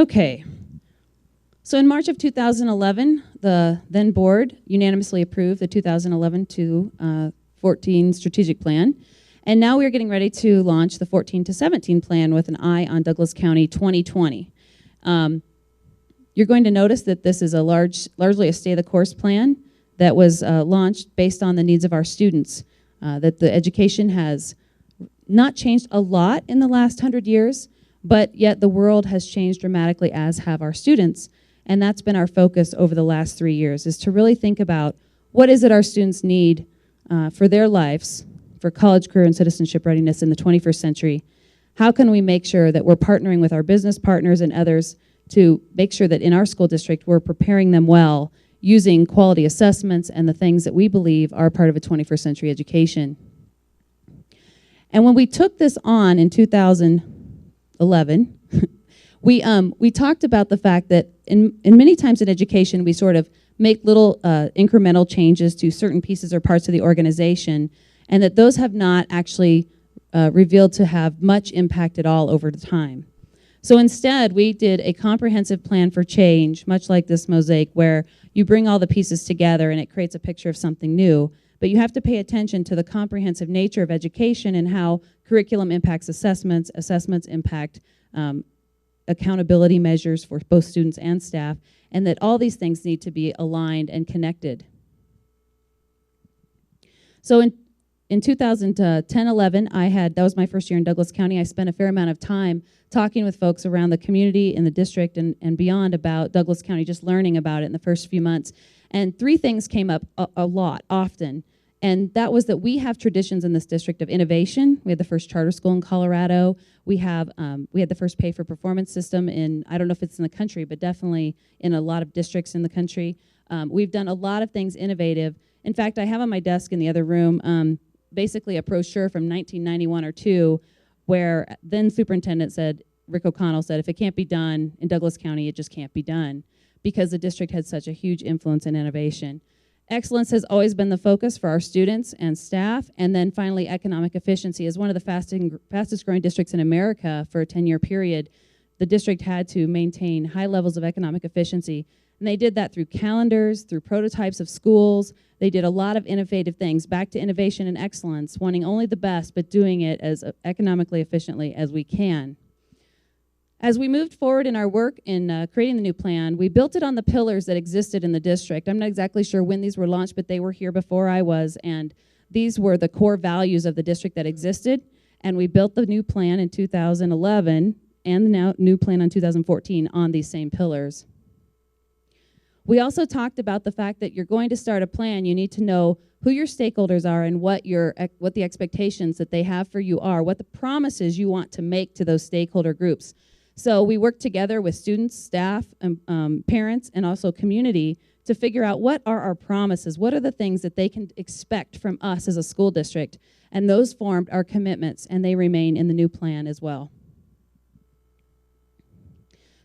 Okay. So in March of 2011, the then board unanimously approved the 2011 to 14 strategic plan. And now we're getting ready to launch the 14 to 17 plan with an eye on Douglas County 2020. You're going to notice that this is a largely a stay-the-course plan that was launched based on the needs of our students, that the education has not changed a lot in the last 100 years, but yet the world has changed dramatically, as have our students. And that's been our focus over the last 3 years, is to really think about what is it our students need for their lives, for college, career, and citizenship readiness in the 21st century. How can we make sure that we're partnering with our business partners and others to make sure that in our school district we're preparing them well using quality assessments and the things that we believe are part of a 21st century education. And when we took this on in 2011, we talked about the fact that in many times in education we sort of make little incremental changes to certain pieces or parts of the organization, and that those have not actually revealed to have much impact at all over the time. So instead, we did a comprehensive plan for change, much like this mosaic, where you bring all the pieces together and it creates a picture of something new. But you have to pay attention to the comprehensive nature of education and how curriculum impacts assessments, assessments impact accountability measures for both students and staff, and that all these things need to be aligned and connected. So in 2010-11, that was my first year in Douglas County. I spent a fair amount of time talking with folks around the community in the district and beyond about Douglas County, just learning about it in the first few months. And three things came up a lot, often. And that was that we have traditions in this district of innovation. We had the first charter school in Colorado. We had the first pay-for-performance system in, I don't know if it's in the country, but definitely in a lot of districts in the country. We've done a lot of things innovative. In fact, I have on my desk in the other room basically a brochure from 1991 or 2, where then superintendent Rick O'Connell said, if it can't be done in Douglas County, it just can't be done, because the district had such a huge influence in innovation. Excellence has always been the focus for our students and staff, and then finally economic efficiency. As one of the fastest growing districts in America for a 10-year period, the district had to maintain high levels of economic efficiency. And they did that through calendars, through prototypes of schools. They did a lot of innovative things, back to innovation and excellence, wanting only the best, but doing it as economically efficiently as we can. As we moved forward in our work in creating the new plan, we built it on the pillars that existed in the district. I'm not exactly sure when these were launched, but they were here before I was, and these were the core values of the district that existed. And we built the new plan in 2011 and the now new plan in 2014 on these same pillars. We also talked about the fact that you're going to start a plan. You need to know who your stakeholders are and what the expectations that they have for you are, what the promises you want to make to those stakeholder groups. So we worked together with students, staff, parents, and also community to figure out what are our promises, what are the things that they can expect from us as a school district, and those formed our commitments, and they remain in the new plan as well.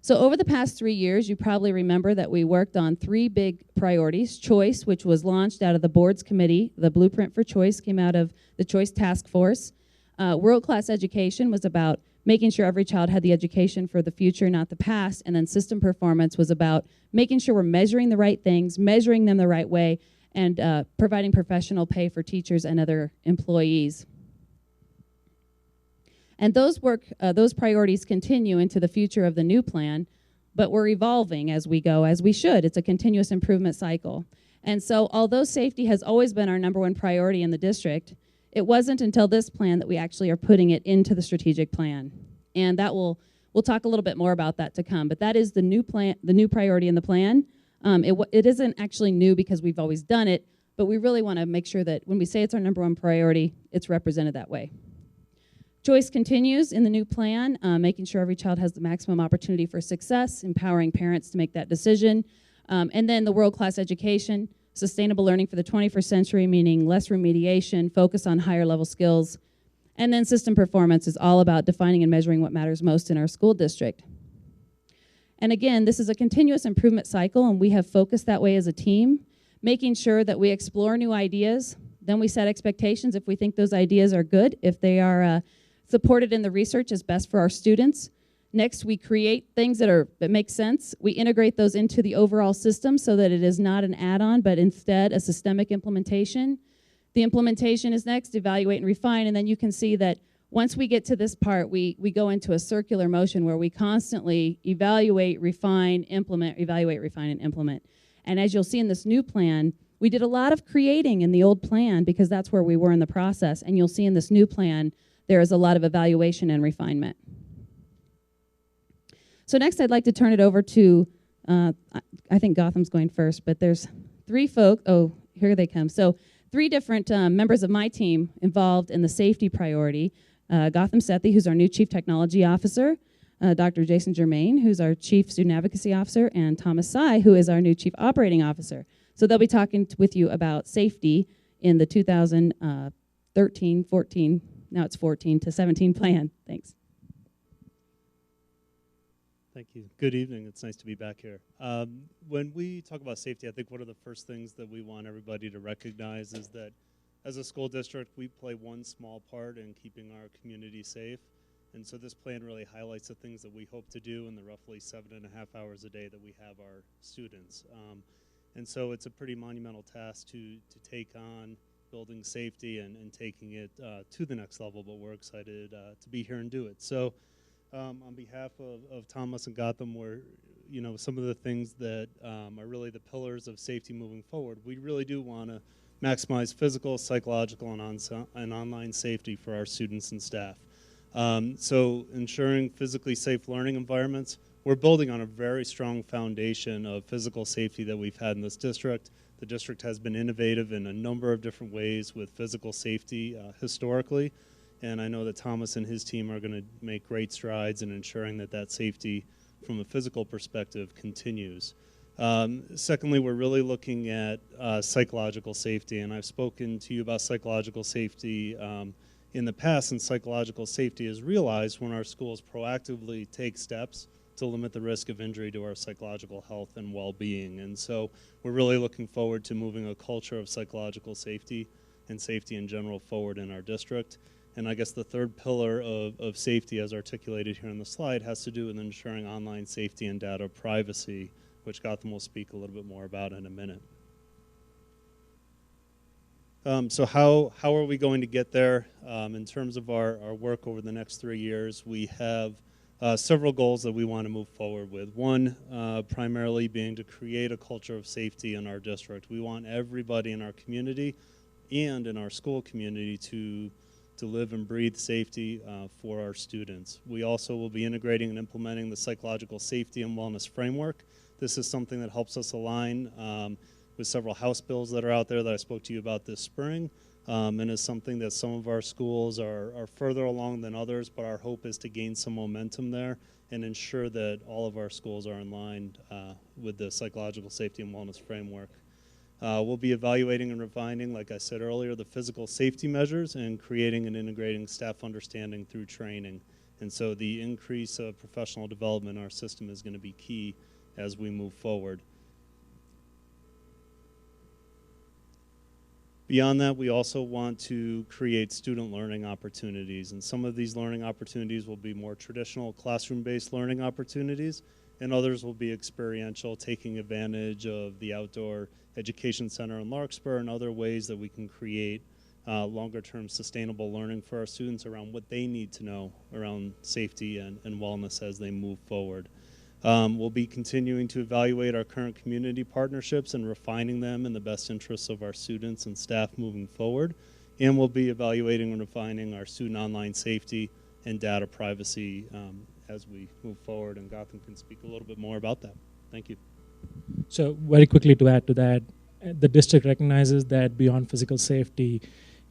So over the past 3 years, you probably remember that we worked on 3 big priorities. Choice, which was launched out of the board's committee. The blueprint for choice came out of the Choice Task Force. World-class education was about making sure every child had the education for the future, not the past. And then system performance was about making sure we're measuring the right things, measuring them the right way, and providing professional pay for teachers and other employees. And those priorities continue into the future of the new plan, but we're evolving as we go, as we should. It's a continuous improvement cycle. And so although safety has always been our #1 priority in the district, it wasn't until this plan that we actually are putting it into the strategic plan. And that we'll talk a little bit more about that to come, but that is the new plan, the new priority in the plan. It isn't actually new because we've always done it, but we really want to make sure that when we say it's our #1 priority, it's represented that way. Choice continues in the new plan, making sure every child has the maximum opportunity for success, empowering parents to make that decision. And then the world-class education, sustainable learning for the 21st century, meaning less remediation, focus on higher level skills. And then system performance is all about defining and measuring what matters most in our school district. And again, this is a continuous improvement cycle, and we have focused that way as a team, making sure that we explore new ideas. Then we set expectations if we think those ideas are good, if they are supported in the research as best for our students. Next, we create things that make sense. We integrate those into the overall system so that it is not an add-on, but instead a systemic implementation. The implementation is next, evaluate and refine, and then you can see that once we get to this part, we go into a circular motion where we constantly evaluate, refine, implement, evaluate, refine, and implement. And as you'll see in this new plan, we did a lot of creating in the old plan because that's where we were in the process. And you'll see in this new plan, there is a lot of evaluation and refinement. So next, I'd like to turn it over to, I think Gotham's going first, but there's three folks. Oh, here they come. So 3 different members of my team involved in the safety priority. Gotham Sethi, who's our new Chief Technology Officer, Dr. Jason Germain, who's our Chief Student Advocacy Officer, and Thomas Tsai, who is our new Chief Operating Officer. So they'll be talking with you about safety in the 2013, 14, now it's 14 to 17 plan. Thanks. Thank you. Good evening. It's nice to be back here. When we talk about safety, I think one of the first things that we want everybody to recognize is that as a school district, we play one small part in keeping our community safe. And so this plan really highlights the things that we hope to do in the roughly 7.5 hours a day that we have our students. And so it's a pretty monumental task to take on building safety and taking it to the next level, but we're excited to be here and do it. So on behalf of Thomas and Gotham, we're, some of the things that are really the pillars of safety moving forward, we really do want to maximize physical, psychological, and online safety for our students and staff. So ensuring physically safe learning environments, we're building on a very strong foundation of physical safety that we've had in this district. The district has been innovative in a number of different ways with physical safety historically, and I know that Thomas and his team are going to make great strides in ensuring that that safety from a physical perspective continues. Secondly, we're really looking at psychological safety, and I've spoken to you about psychological safety in the past, and psychological safety is realized when our schools proactively take steps to limit the risk of injury to our psychological health and well-being. And so we're really looking forward to moving a culture of psychological safety and safety in general forward in our district. And I guess the third pillar of safety, as articulated here on the slide, has to do with ensuring online safety and data privacy, which Gotham will speak a little bit more about in a minute. So how are we going to get there? In terms of our work over the next 3 years, we have several goals that we want to move forward with. One, primarily being to create a culture of safety in our district. We want everybody in our community and in our school community to live and breathe safety for our students. We also will be integrating and implementing the psychological safety and wellness framework. This is something that helps us align with several House bills that are out there that I spoke to you about this spring, and is something that some of our schools are further along than others, but our hope is to gain some momentum there and ensure that all of our schools are in line with the psychological safety and wellness framework. We'll be evaluating and refining, like I said earlier, the physical safety measures and creating and integrating staff understanding through training. And so the increase of professional development in our system is going to be key as we move forward. Beyond that, we also want to create student learning opportunities, and some of these learning opportunities will be more traditional classroom-based learning opportunities, and others will be experiential, taking advantage of the Outdoor Education Center in Larkspur and other ways that we can create longer-term sustainable learning for our students around what they need to know around safety and wellness as they move forward. We'll be continuing to evaluate our current community partnerships and refining them in the best interests of our students and staff moving forward. And we'll be evaluating and refining our student online safety and data privacy as we move forward. And Gotham can speak a little bit more about that. Thank you. So very quickly to add to that, the district recognizes that beyond physical safety,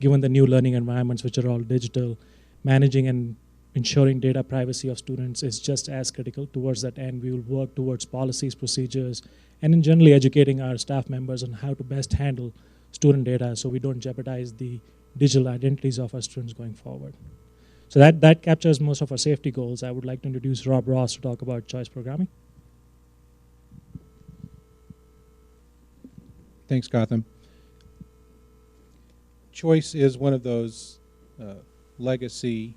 given the new learning environments, which are all digital, managing and ensuring data privacy of students is just as critical. Towards that end, we will work towards policies, procedures, and in generally educating our staff members on how to best handle student data so we don't jeopardize the digital identities of our students going forward. So that captures most of our safety goals. I would like to introduce Rob Ross to talk about choice programming. Thanks, Gotham. Choice is one of those legacy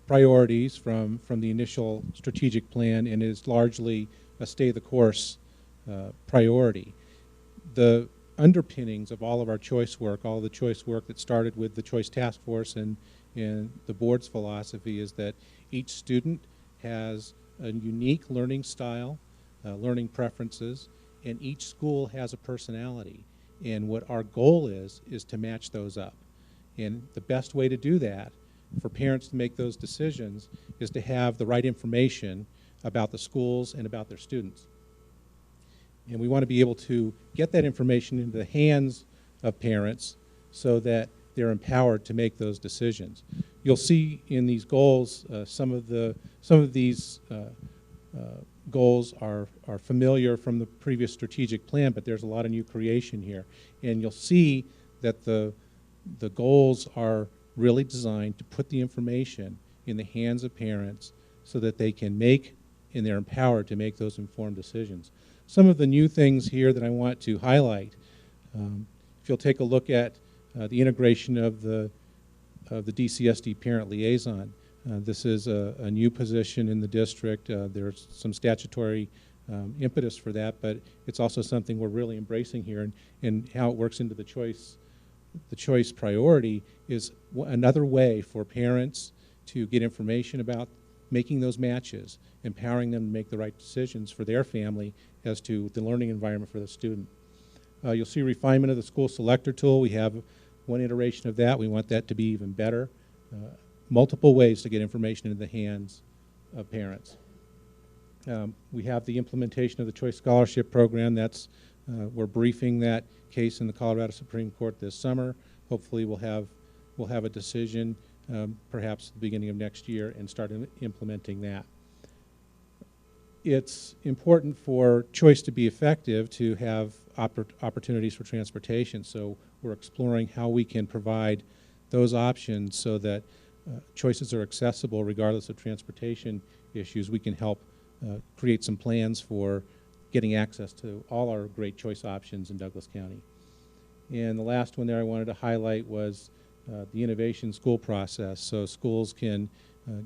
priorities from the initial strategic plan and is largely a stay the course priority. The underpinnings of all of our choice work, all the choice work that started with the Choice Task Force and the board's philosophy, is that each student has a unique learning style, learning preferences, and each school has a personality. And what our goal is to match those up. And the best way to do that, for parents to make those decisions, is to have the right information about the schools and about their students. And we want to be able to get that information into the hands of parents so that they're empowered to make those decisions. You'll see in these goals, some of these goals are familiar from the previous strategic plan, but there's a lot of new creation here. And you'll see that the goals are really designed to put the information in the hands of parents so that they can make, and they're empowered to make those informed decisions. Some of the new things here that I want to highlight, if you'll take a look at the integration of the Dcsd parent liaison. This is a new position in the district. There's some statutory impetus for that, but it's also something we're really embracing here, and how it works into the choice priority is another way for parents to get information about making those matches, empowering them to make the right decisions for their family as to the learning environment for the student. You'll see refinement of the school selector tool. We have one iteration of that. We want that to be even better. Multiple ways to get information into the hands of parents. We have the implementation of the Choice Scholarship Program. We're briefing that case in the Colorado Supreme Court this summer. Hopefully we'll have a decision perhaps at the beginning of next year and start implementing that. It's important for choice to be effective to have opportunities for transportation, so we're exploring how we can provide those options so that choices are accessible regardless of transportation issues. We can help create some plans for getting access to all our great choice options in Douglas County. And the last one there I wanted to highlight was the innovation school process, so schools can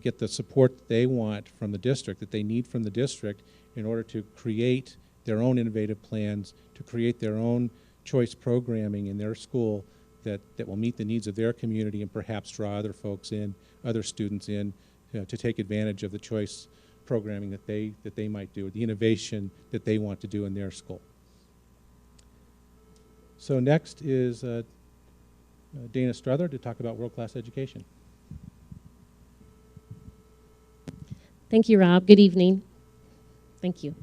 get the support that they want from the district, that they need from the district, in order to create their own innovative plans, to create their own choice programming in their school that will meet the needs of their community and perhaps draw other folks in, other students in, to take advantage of the choice programming that they might do, the innovation that they want to do in their school. So next is Dana Struther to talk about world-class education. Thank you, Rob. Good evening. Thank you.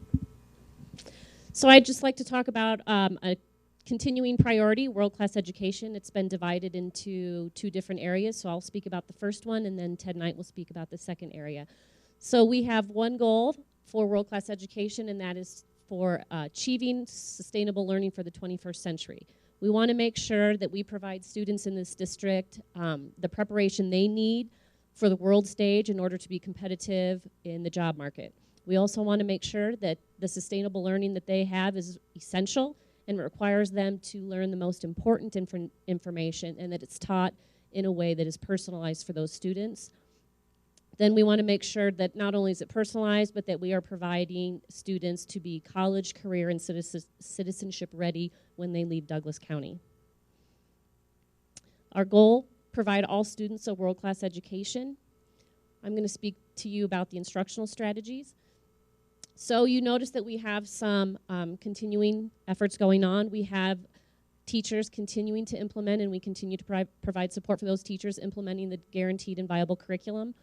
So I'd just like to talk about a continuing priority, world-class education. It's been divided into two different areas, so I'll speak about the first one, and then Ted Knight will speak about the second area. So we have one goal for world-class education, and that is for achieving sustainable learning for the 21st century. We want to make sure that we provide students in this district the preparation they need for the world stage in order to be competitive in the job market. We also want to make sure that the sustainable learning that they have is essential and requires them to learn the most important information, and that it's taught in a way that is personalized for those students. Then we want to make sure that not only is it personalized, but that we are providing students to be college, career, and citizenship ready when they leave Douglas County. Our goal, provide all students a world-class education. I'm going to speak to you about the instructional strategies. So you notice that we have some continuing efforts going on. We have teachers continuing to implement, and we continue to provide support for those teachers implementing the Guaranteed and Viable Curriculum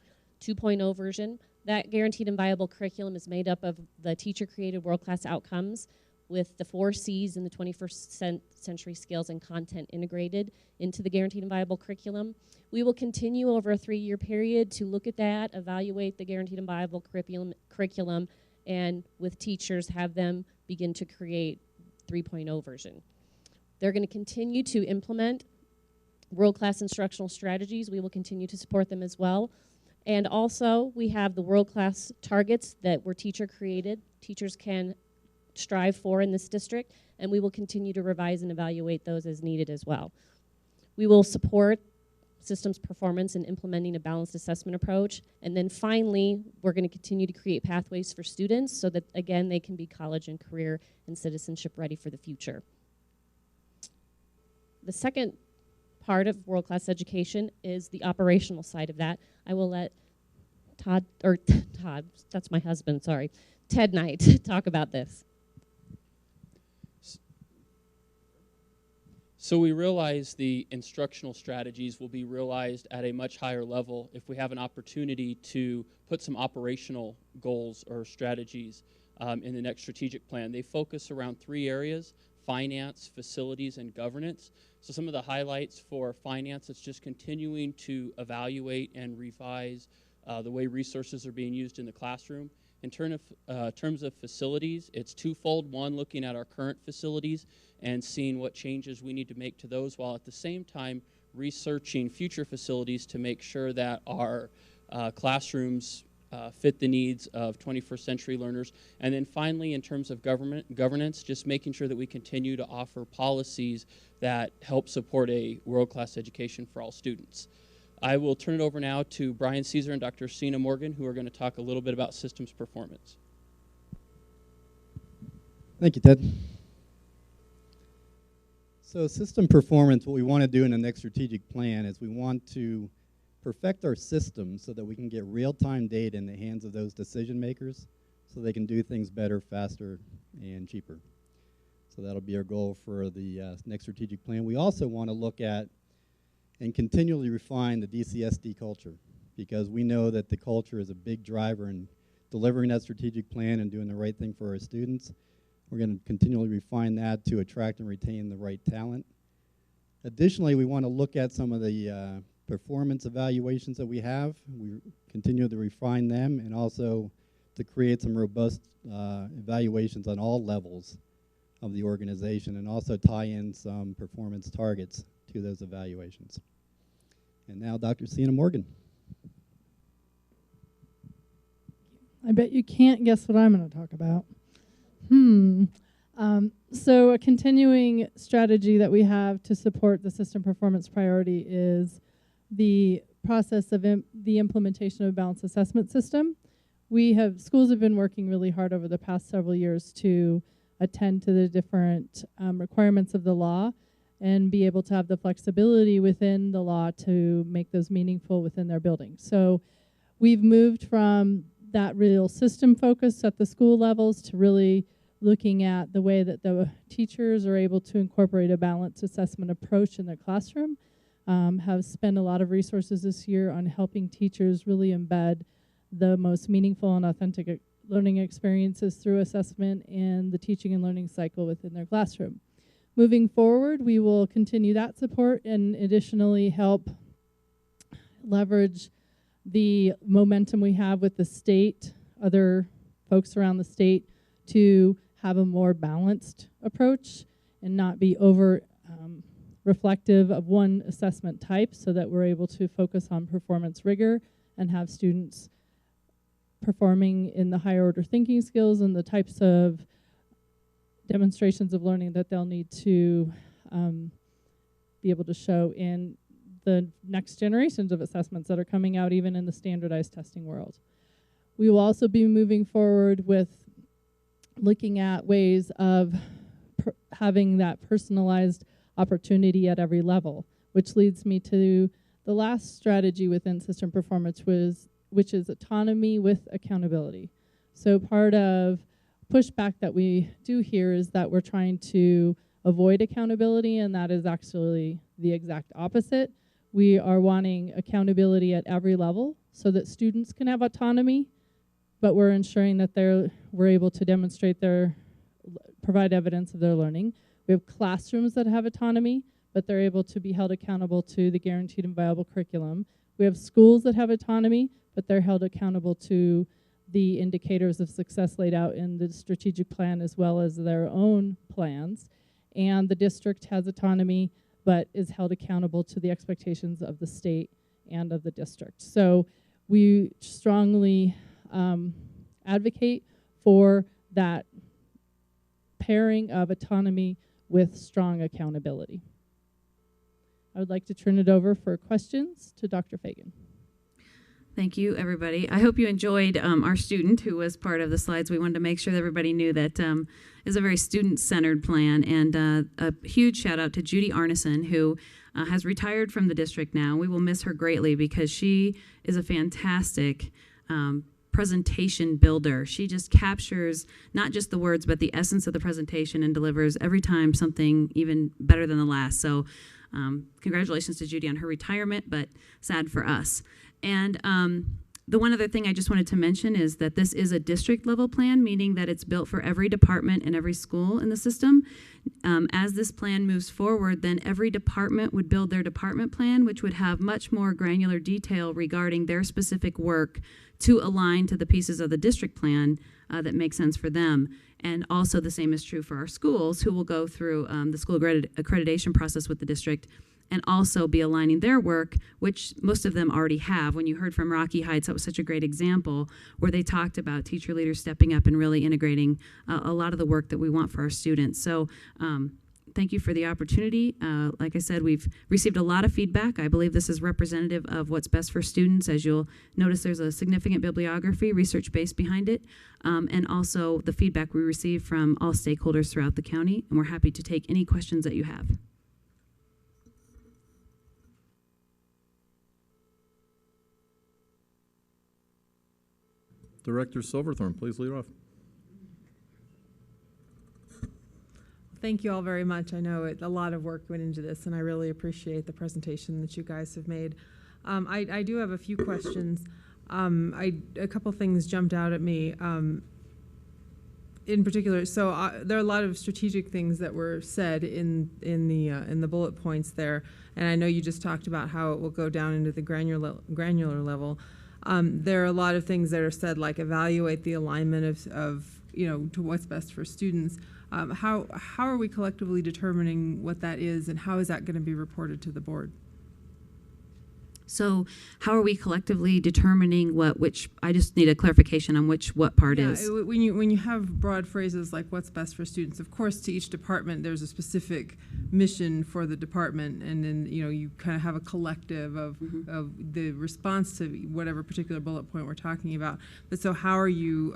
2.0 version. That Guaranteed and Viable Curriculum is made up of the teacher-created world-class outcomes with the 4 C's in the 21st century skills and content integrated into the Guaranteed and Viable Curriculum. We will continue over a 3-year period to look at that, evaluate the Guaranteed and Viable curriculum, and with teachers have them begin to create 3.0 version. They're going to continue to implement world-class instructional strategies. We will continue to support them as well. And also, we have the world-class targets that were teacher-created. Teachers can strive for in this district, and we will continue to revise and evaluate those as needed as well. We will support systems performance and implementing a balanced assessment approach. And then finally, we're going to continue to create pathways for students so that, again, they can be college and career and citizenship ready for the future. The second part of world-class education is the operational side of that. I will let Todd, that's my husband, sorry, Ted Knight talk about this. So we realize the instructional strategies will be realized at a much higher level if we have an opportunity to put some operational goals or strategies in the next strategic plan. They focus around 3 areas: finance, facilities, and governance. So some of the highlights for finance, it's just continuing to evaluate and revise the way resources are being used in the classroom. In terms of facilities, it's twofold. One, looking at our current facilities and seeing what changes we need to make to those, while at the same time researching future facilities to make sure that our classrooms fit the needs of 21st century learners. And then finally, in terms of governance, just making sure that we continue to offer policies that help support a world-class education for all students. I will turn it over now to Brian Caesar and Dr. Sina Morgan, who are going to talk a little bit about systems performance. Thank you, Ted. So system performance, what we want to do in the next strategic plan is we want to perfect our systems so that we can get real-time data in the hands of those decision makers so they can do things better, faster, and cheaper. So that'll be our goal for the next strategic plan. We also want to look at and continually refine the Dcsd culture, because we know that the culture is a big driver in delivering that strategic plan and doing the right thing for our students. We're going to continually refine that to attract and retain the right talent. Additionally, we want to look at some of the performance evaluations that we have. We continue to refine them, and also to create some robust evaluations on all levels of the organization, and also tie in some performance targets to those evaluations. And now Dr. Sina Morgan. I bet you can't guess what I'm going to talk about. So a continuing strategy that we have to support the system performance priority is the process of the implementation of a balanced assessment system. Schools have been working really hard over the past several years to attend to the different requirements of the law and be able to have the flexibility within the law to make those meaningful within their building. So we've moved from that real system focus at the school levels to really looking at the way that the teachers are able to incorporate a balanced assessment approach in their classroom. Have spent a lot of resources this year on helping teachers really embed the most meaningful and authentic learning experiences through assessment in the teaching and learning cycle within their classroom. Moving forward, we will continue that support and additionally help leverage the momentum we have with the state, other folks around the state, to have a more balanced approach and not be over reflective of one assessment type, so that we're able to focus on performance rigor and have students performing in the higher order thinking skills and the types of demonstrations of learning that they'll need to be able to show in the next generations of assessments that are coming out even in the standardized testing world. We will also be moving forward with looking at ways of having that personalized opportunity at every level, which leads me to the last strategy within system performance, which is autonomy with accountability. So part of pushback that we do here is that we're trying to avoid accountability, and that is actually the exact opposite. We are wanting accountability at every level so that students can have autonomy, but we're ensuring that we're able to provide evidence of their learning. We have classrooms that have autonomy, but they're able to be held accountable to the guaranteed and viable curriculum. We have schools that have autonomy, but they're held accountable to the indicators of success laid out in the strategic plan as well as their own plans. And the district has autonomy, but is held accountable to the expectations of the state and of the district. So we strongly advocate for that pairing of autonomy with strong accountability. I would like to turn it over for questions to Dr. Fagan. Thank you, everybody. I hope you enjoyed our student who was part of the slides. We wanted to make sure that everybody knew that is a very student-centered plan. And a huge shout out to Judy Arneson, who has retired from the district now. We will miss her greatly because she is a fantastic presentation builder. She just captures not just the words, but the essence of the presentation and delivers every time something even better than the last. So congratulations to Judy on her retirement, but sad for us. And the one other thing I just wanted to mention is that this is a district level plan, meaning that it's built for every department and every school in the system. As this plan moves forward, then every department would build their department plan, which would have much more granular detail regarding their specific work to align to the pieces of the district plan that make sense for them. And also the same is true for our schools, who will go through the school accreditation process with the district and also be aligning their work, which most of them already have. When you heard from Rocky Heights, that was such a great example where they talked about teacher leaders stepping up and really integrating a lot of the work that we want for our students. So thank you for the opportunity. Like I said, we've received a lot of feedback. I believe this is representative of what's best for students. As you'll notice, there's a significant bibliography, research base behind it, and also the feedback we receive from all stakeholders throughout the county. And we're happy to take any questions that you have. Director Silverthorne, please lead off. Thank you all very much. I know a lot of work went into this, and I really appreciate the presentation that you guys have made. I do have a few questions. A couple things jumped out at me. In particular, so there are a lot of strategic things that were said in the bullet points there, and I know you just talked about how it will go down into the granular level. There are a lot of things that are said, like evaluate the alignment of to what's best for students. How are we collectively determining what that is, and how is that going to be reported to the board? So how are we collectively determining which, I just need a clarification on what part is. When you have broad phrases like what's best for students, of course to each department there's a specific mission for the department, and then you kind of have a collective of the response to whatever particular bullet point we're talking about. But so how are you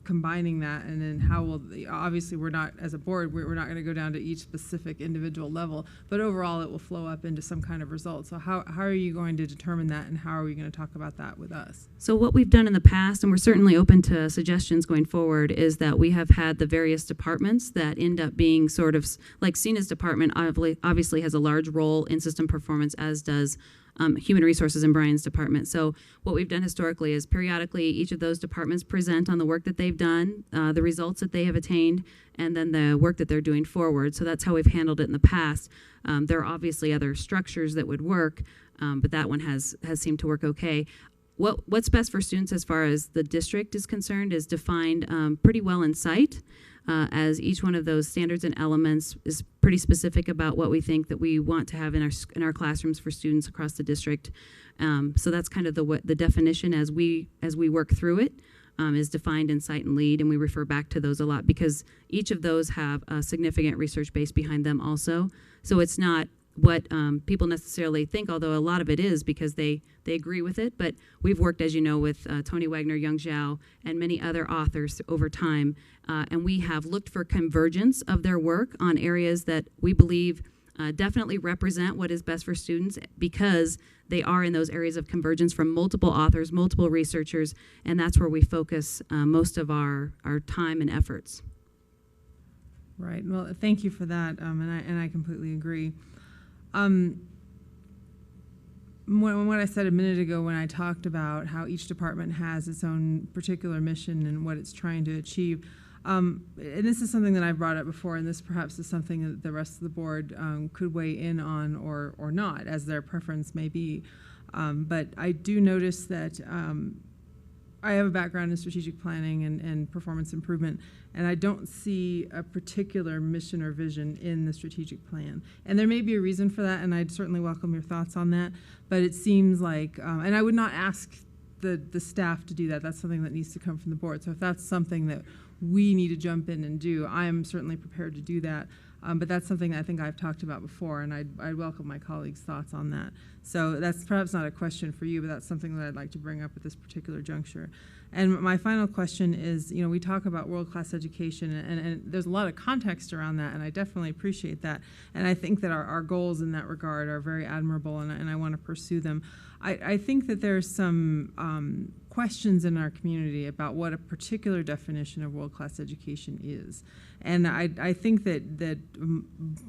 combining that, and then how will, obviously we're not, as a board, we're not going to go down to each specific individual level, but overall it will flow up into some kind of result. So how are you going to determine that, and how are we going to talk about that with us? So what we've done in the past, and we're certainly open to suggestions going forward, is that we have had the various departments that end up being sort of like Sina's department obviously has a large role in system performance, as does Human Resources in Brian's department. So what we've done historically is periodically each of those departments present on the work that they've done, the results that they have attained, and then the work that they're doing forward. So that's how we've handled it in the past. There are obviously other structures that would work, but that one has seemed to work okay. What's best for students as far as the district is concerned is defined pretty well in sight, as each one of those standards and elements is pretty specific about what we think that we want to have in our classrooms for students across the district. So that's kind of the definition as we work through it. Is defined in sight and lead, and we refer back to those a lot because each of those have a significant research base behind them also. So it's not what people necessarily think, although a lot of it is because they agree with it. But we've worked, as you know, with Tony Wagner, Young Zhao, and many other authors over time, and we have looked for convergence of their work on areas that we believe definitely represent what is best for students, because they are in those areas of convergence from multiple authors, multiple researchers, and that's where we focus most of our time and efforts. Right. Well, thank you for that, and I completely agree. What I said a minute ago when I talked about how each department has its own particular mission and what it's trying to achieve, and this is something that I've brought up before, and this perhaps is something that the rest of the board could weigh in on or not, as their preference may be. But I do notice that I have a background in strategic planning and performance improvement, and I don't see a particular mission or vision in the strategic plan. And there may be a reason for that, and I'd certainly welcome your thoughts on that. But it seems like, and I would not ask the staff to do that. That's something that needs to come from the board. So if that's something that we need to jump in and do. I am certainly prepared to do that. But that's something that I think I've talked about before, and I'd welcome my colleagues' thoughts on that. So that's perhaps not a question for you, but that's something that I'd like to bring up at this particular juncture. And my final question is, we talk about world-class education, and there's a lot of context around that, and I definitely appreciate that. And I think that our goals in that regard are very admirable, and I want to pursue them. I think that there's some questions in our community about what a particular definition of world-class education is. And I think that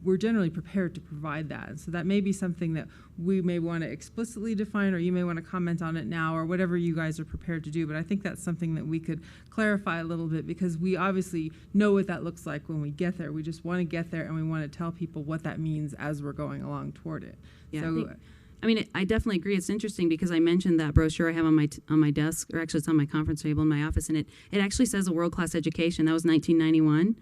we're generally prepared to provide that. And so that may be something that we may want to explicitly define, or you may want to comment on it now, or whatever you guys are prepared to do. But I think that's something that we could clarify a little bit, because we obviously know what that looks like when we get there. We just want to get there, and we want to tell people what that means as we're going along toward it. Yeah, So, I definitely agree. It's interesting because I mentioned that brochure I have on my desk, or actually it's on my conference table in my office, and it actually says a world-class education. That was 1991,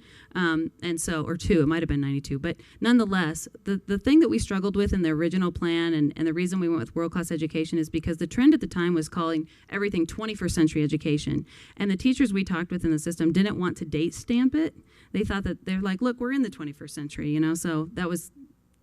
and so, or two, it might have been 92. But nonetheless, the thing that we struggled with in the original plan, and the reason we went with world-class education, is because the trend at the time was calling everything 21st century education. And the teachers we talked with in the system didn't want to date stamp it. They thought that they're like, look, we're in the 21st century, so that was...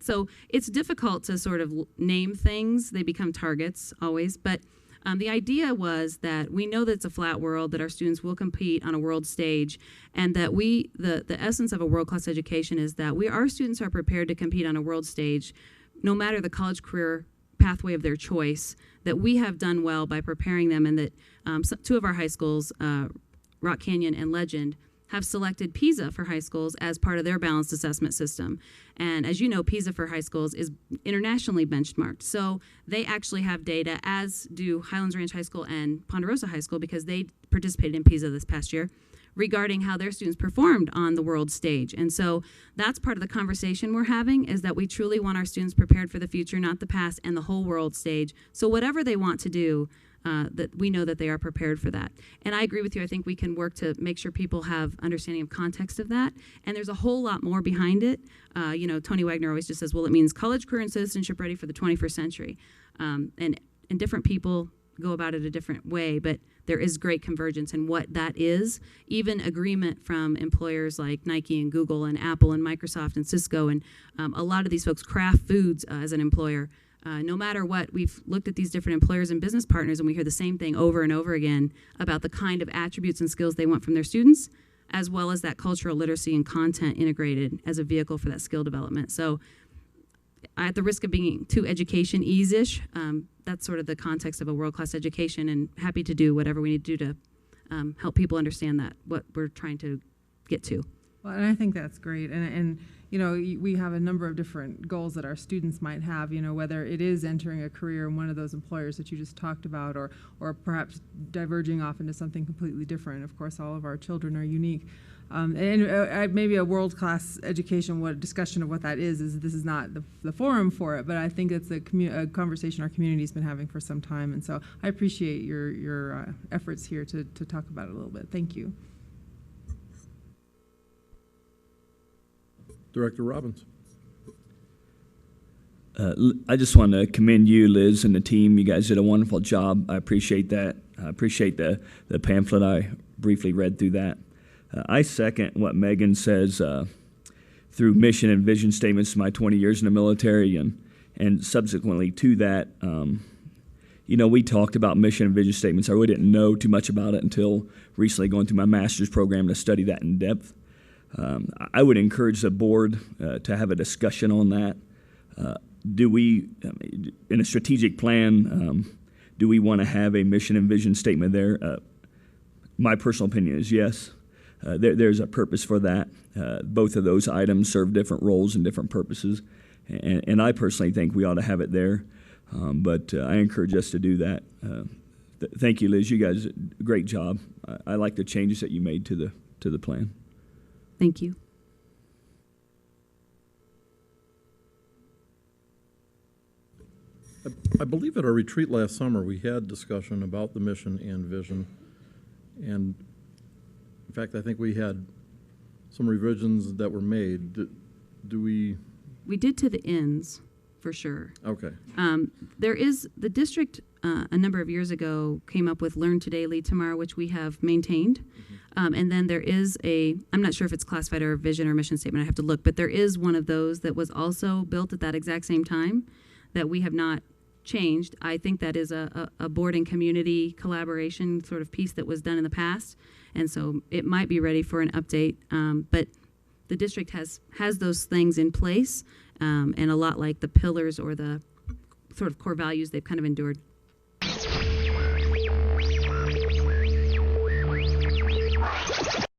So it's difficult to sort of name things. They become targets always. But the idea was that we know that it's a flat world, that our students will compete on a world stage, and that the essence of a world-class education is that our students are prepared to compete on a world stage, no matter the college career pathway of their choice, that we have done well by preparing them, and that two of our high schools, Rock Canyon and Legend, have selected PISA for high schools as part of their balanced assessment system. And as you know, PISA for high schools is internationally benchmarked. So they actually have data, as do Highlands Ranch High School and Ponderosa High School, because they participated in PISA this past year, regarding how their students performed on the world stage. And so that's part of the conversation we're having, is that we truly want our students prepared for the future, not the past, and the whole world stage. So whatever they want to do, that we know that they are prepared for that. And I agree with you. I think we can work to make sure people have understanding of context of that. And there's a whole lot more behind it. Tony Wagner always just says, well, it means college, career, and citizenship ready for the 21st century. And different people go about it a different way, but there is great convergence in what that is. Even agreement from employers like Nike and Google and Apple and Microsoft and Cisco, and a lot of these folks, Kraft Foods as an employer. No matter what, we've looked at these different employers and business partners, and we hear the same thing over and over again about the kind of attributes and skills they want from their students, as well as that cultural literacy and content integrated as a vehicle for that skill development. So at the risk of being too education-ease-ish, that's sort of the context of a world-class education, and happy to do whatever we need to do to help people understand that, what we're trying to get to. Well, and I think that's great. And we have a number of different goals that our students might have, whether it is entering a career in one of those employers that you just talked about, or perhaps diverging off into something completely different. Of course, all of our children are unique. And maybe a world-class education, discussion of what that is this is not the forum for it, but I think it's a conversation our community's been having for some time. And so I appreciate your efforts here to talk about it a little bit. Thank you. Director Robbins. I just want to commend you, Liz, and the team. You guys did a wonderful job. I appreciate that. I appreciate the pamphlet. I briefly read through that. I second what Megan says through mission and vision statements in my 20 years in the military, and subsequently to that, we talked about mission and vision statements. I really didn't know too much about it until recently going through my master's program to study that in depth. I would encourage the board to have a discussion on that. Do we, in a strategic plan, do we want to have a mission and vision statement there? My personal opinion is yes. There's a purpose for that. Both of those items serve different roles and different purposes, and I personally think we ought to have it there. But I encourage us to do that. Thank you, Liz. You guys did a great job. I like the changes that you made to the plan. Thank you. I believe at our retreat last summer we had discussion about the mission and vision, and in fact I think we had some revisions that were made. Do we? We did to the ends, for sure. Okay. There is, the district a number of years ago came up with Learn Today, Lead Tomorrow, which we have maintained. And then there is I'm not sure if it's classified or a vision or mission statement, I have to look, but there is one of those that was also built at that exact same time that we have not changed. I think that is a board and community collaboration sort of piece that was done in the past. And so it might be ready for an update. But the district has those things in place, and a lot like the pillars or the sort of core values, they've kind of endured